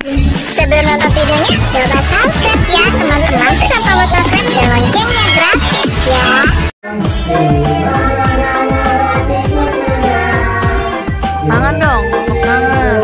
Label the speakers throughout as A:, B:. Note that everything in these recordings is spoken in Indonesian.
A: Sebelum nonton videonya, jangan lupa subscribe ya teman-teman. Tekan tombol subscribe dan loncengnya gratis ya.
B: Tangan dong, tangan.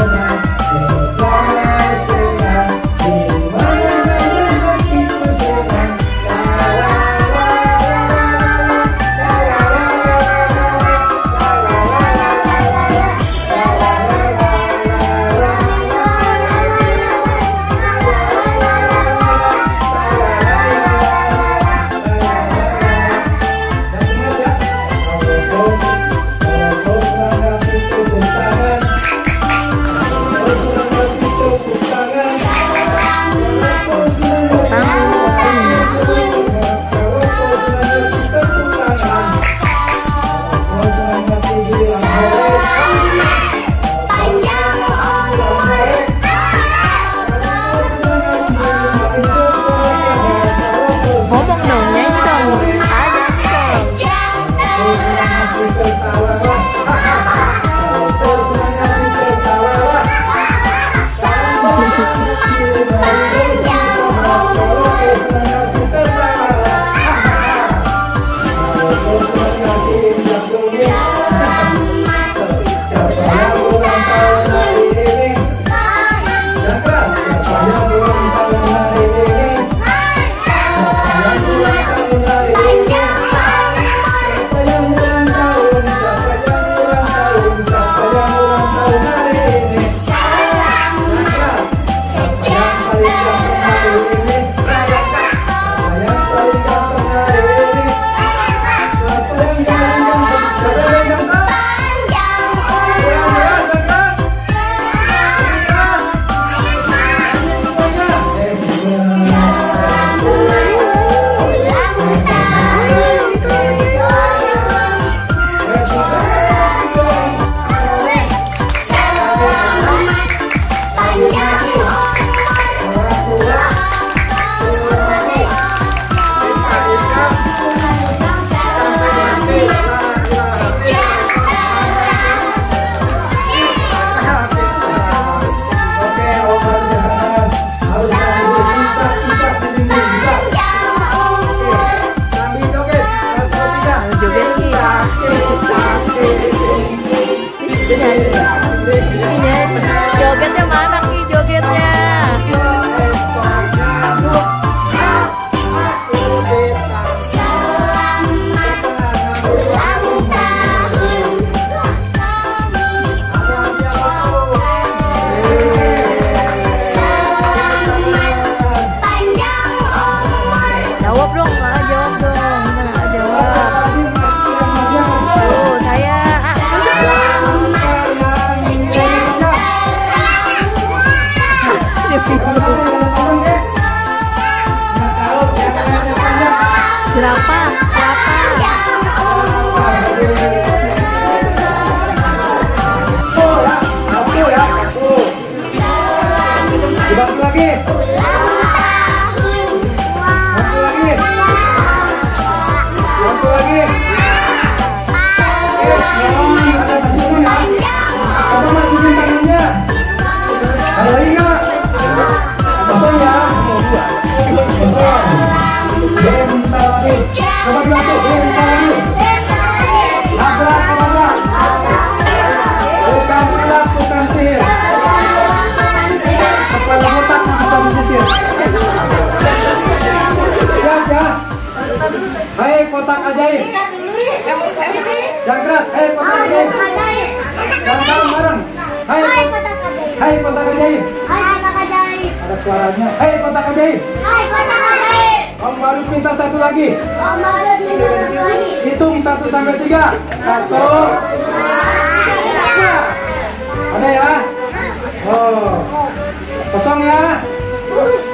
B: Jogetnya mana nih jogetnya? Jawab dong, Kak. Jawab dong. Gimana jawab? Oh, saya. Berapa?
C: Hai kotak ajaib. Yang keras, hai kotak ajaib. Bareng bareng. Hai kotak ajaib. Ada suaranya. Hai kotak ajaib. Om Barut minta satu lagi. Hitung 1 sampai 3. 1, 2. Ada ya? Oh. Kosong ya?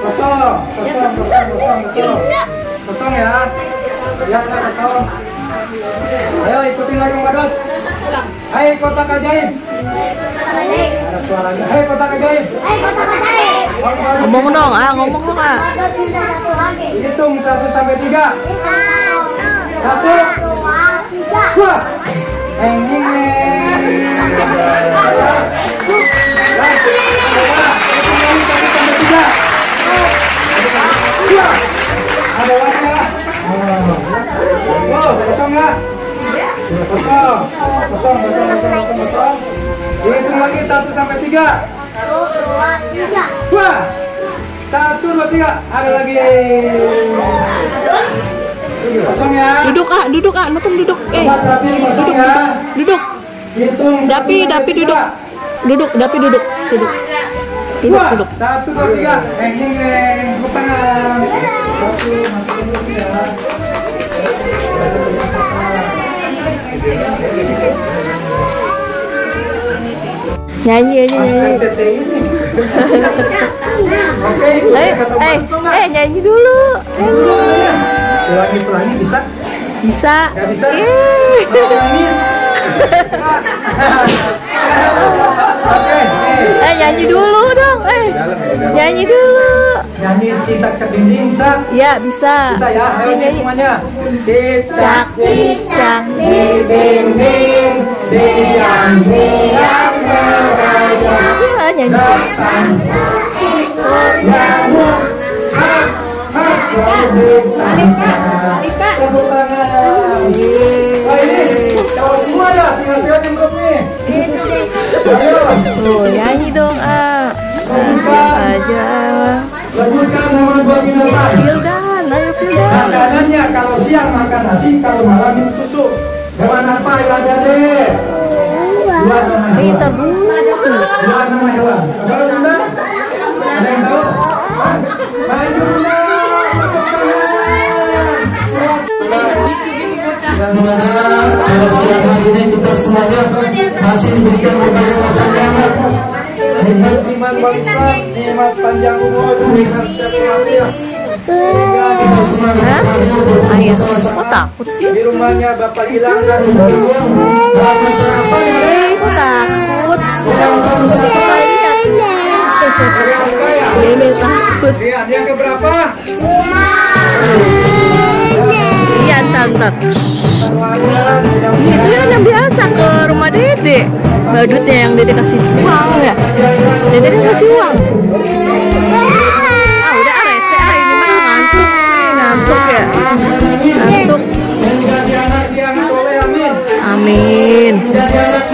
C: Kosong. Kosong ya? Lihat ya kosong. Ayo ikutin lagi Om Badut. Hai kotak ajaib. Ada suaranya. Hai kotak ajaib.
B: Ngomong dong, ngomong dong, Kak.
C: Hitung 1 sampai 3. 1, 2. Heng. 3. 2. 1, 2, 3. Ada lagi. Kosong ya.
B: Duduk kak, nonton duduk.
C: Sobat Dapi kosong ya.
B: Duduk.
C: Hitung.
B: Dapi duduk. Dapi duduk. Duduk.
C: 2, 1, 2, 3. Henging, tepuk tangan. 1, masukin dulu sih ya.
B: Nyanyi aja nyanyi.
C: Oke,
B: Nyanyi dulu.
C: Pelangi bisa?
B: Bisa.
C: Nggak bisa?
B: Yeay.
C: Nangis. Oke.
B: Nyanyi dulu dong. Nyanyi dulu.
C: Nyanyi Cicak Cak Dinding, Cak.
B: Ya bisa.
C: Bisa ya, ayo nyanyi semuanya. Cicak
B: Cicak
C: di dinding, diam diam meraya.
B: nyanyi.
C: Datang nyamuk, tepuk tangan. Wah ini kalau semua ya, tinggal cewek yang belum nih. Ayo.
B: Tuh, nyanyi dong,
C: Sebutkan nama dua binatang.
B: Pildan, ayo Pildan.
C: Makanannya kalau siang makan nasi, kalau malam minum susu. Hewan apa yang ada deh? Dua nama hewan. Dua nama hewan. Coba Bunda. Ada yang tahu? Maju Bunda. Mudah-mudahan pada siang hari ini kita semuanya masih diberikan berbagai macam nikmat. Nikmat iman wal Islam, nikmat panjang umur, nikmat sehat walafiat. Sehingga kita semua
B: Ayah, kok takut sih?
C: di rumahnya Bapak Gilang dan Ibu Lulung dalam acara apa ya?
B: Kok takut?
C: Ini
B: takut.
C: Lihat yang keberapa?
B: Iya, ntar. Itu yang biasa ke rumah Dede. Badutnya yang Dede kasih uang ya. Dede kan kasih uang. Udah rese ini mah ngantuk ya. Ngantuk.
C: Menjadi anak yang soleh, amin.
B: Amin.
C: Menjadi anak